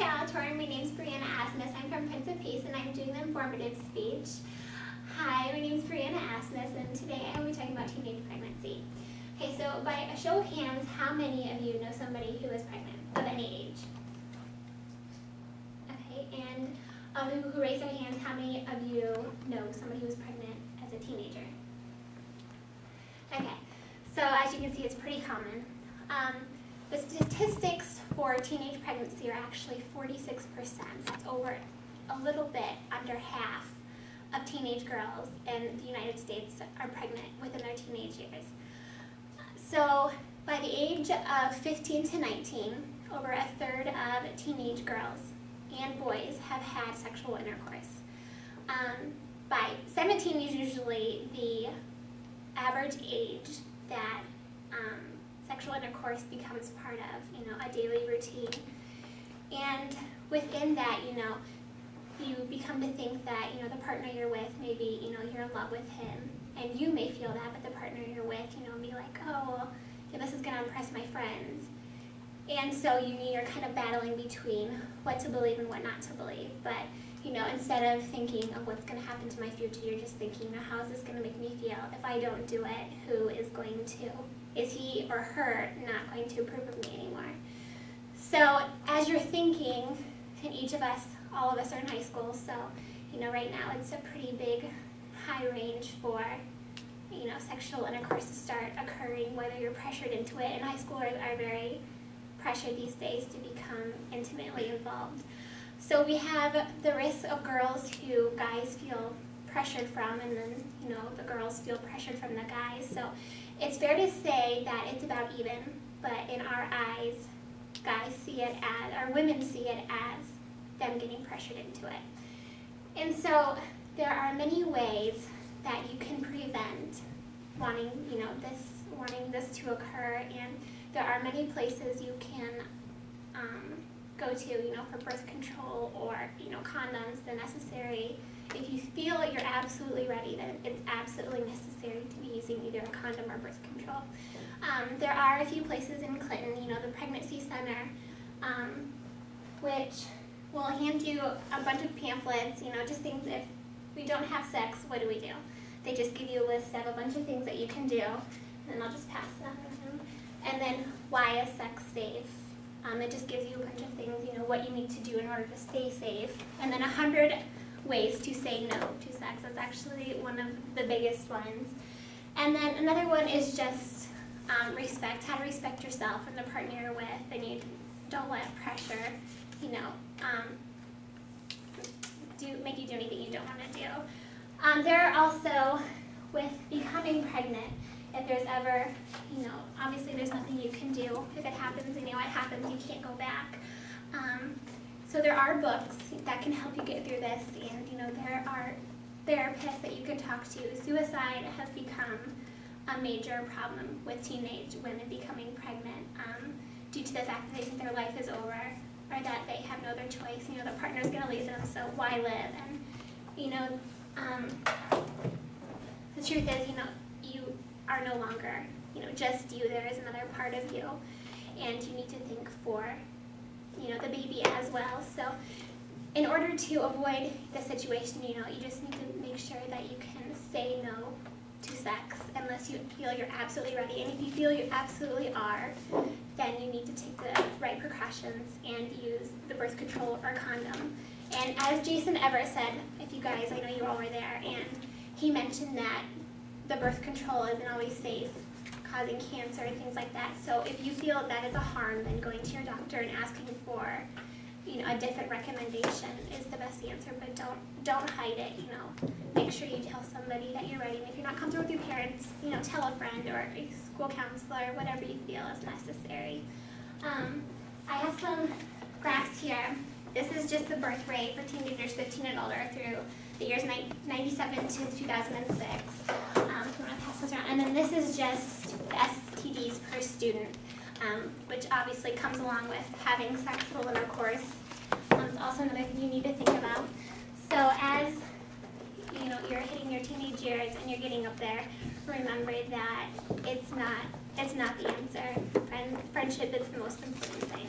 salutatorian. My name is Briana Asmus. I'm from Prince of Peace, and I'm doing the informative speech. Hi, my name is Briana Asmus, and today I will be talking about teenage pregnancy. Okay, so by a show of hands, how many of you know somebody who is pregnant of any age? Okay, and who raised their hands, how many of you know somebody who was pregnant as a teenager? Okay, so as you can see, it's pretty common. The statistics for teenage pregnancy are actually 46%. That's over a little bit under half of teenage girls in the United States are pregnant within their teenage years. So by the age of 15 to 19, over a third of teenage girls and boys have had sexual intercourse. By 17 is usually the average age that sexual intercourse becomes part of, a daily routine. And within that, you become to think that, the partner you're with, maybe, you're in love with him, and you may feel that, but the partner you're with, be like, oh, well, this is going to impress my friends. And so you're kind of battling between what to believe and what not to believe. But, instead of thinking of what's going to happen to my future, you're just thinking, how is this going to make me feel? If I don't do it, who is going to? Is he or her not going to approve of me anymore? So as you're thinking, and each of us, all of us are in high school, so, right now it's a pretty big high range for, sexual intercourse to start occurring, whether you're pressured into it. And high schoolers are very pressured these days to become intimately involved. So we have the risk of girls who guys feel pressured from, and then, the girls feel pressured from the guys. So it's fair to say that it's about even, but in our eyes, guys see it as, or women see it as, them getting pressured into it. And so there are many ways that you can prevent wanting this to occur, and there are many places you can go to, for birth control or, condoms, the necessary. If you feel that you're absolutely ready, then it's absolutely necessary to be using either a condom or birth control. There are a few places in Clinton, the Pregnancy Center, which will hand you a bunch of pamphlets, just things. If we don't have sex, what do we do? They just give you a list of a bunch of things that you can do, and I'll just pass them. And then, why is sex safe? It just gives you a bunch of things, what you need to do in order to stay safe. And then 100 ways to say no to sex. That's actually one of the biggest ones. And then another one is just respect, how to respect yourself and the partner you're with, and you don't let pressure, make you do anything you don't want to do. There are also, with becoming pregnant, if there's ever, obviously there's nothing you can do. If it happens, it happens, you can't go back. So there are books that can help you get through this, and there are therapists that you can talk to. Suicide has become a major problem with teenage women becoming pregnant due to the fact that they think their life is over, or that they have no other choice. The partner's going to leave them, so why live? And the truth is, you are no longer, just you. There is another part of you, and you need to think for, the baby as well. So in order to avoid the situation, you just need to make sure that you can say no to sex unless you feel you're absolutely ready. And if you feel you absolutely are, then you need to take the right precautions and use the birth control or condom. And as Jason Everett said, if you guys, I know you all were there, and he mentioned that the birth control isn't always safe, causing cancer and things like that. So if you feel that is a harm, then going to your doctor and asking for, a different recommendation is the best answer. But don't hide it. Make sure you tell somebody that you're ready. And if you're not comfortable with your parents, tell a friend or a school counselor, whatever you feel is necessary. I have some graphs here. This is just the birth rate for teenagers 15 and older through the years 97 to 2006. I'm going to pass this around. And then this is just the STDs per student, which obviously comes along with having sexual intercourse. It's also another thing you need to think about. So as you're hitting your teenage years and you're getting up there, remember that it's not the answer. Friendship is the most important thing.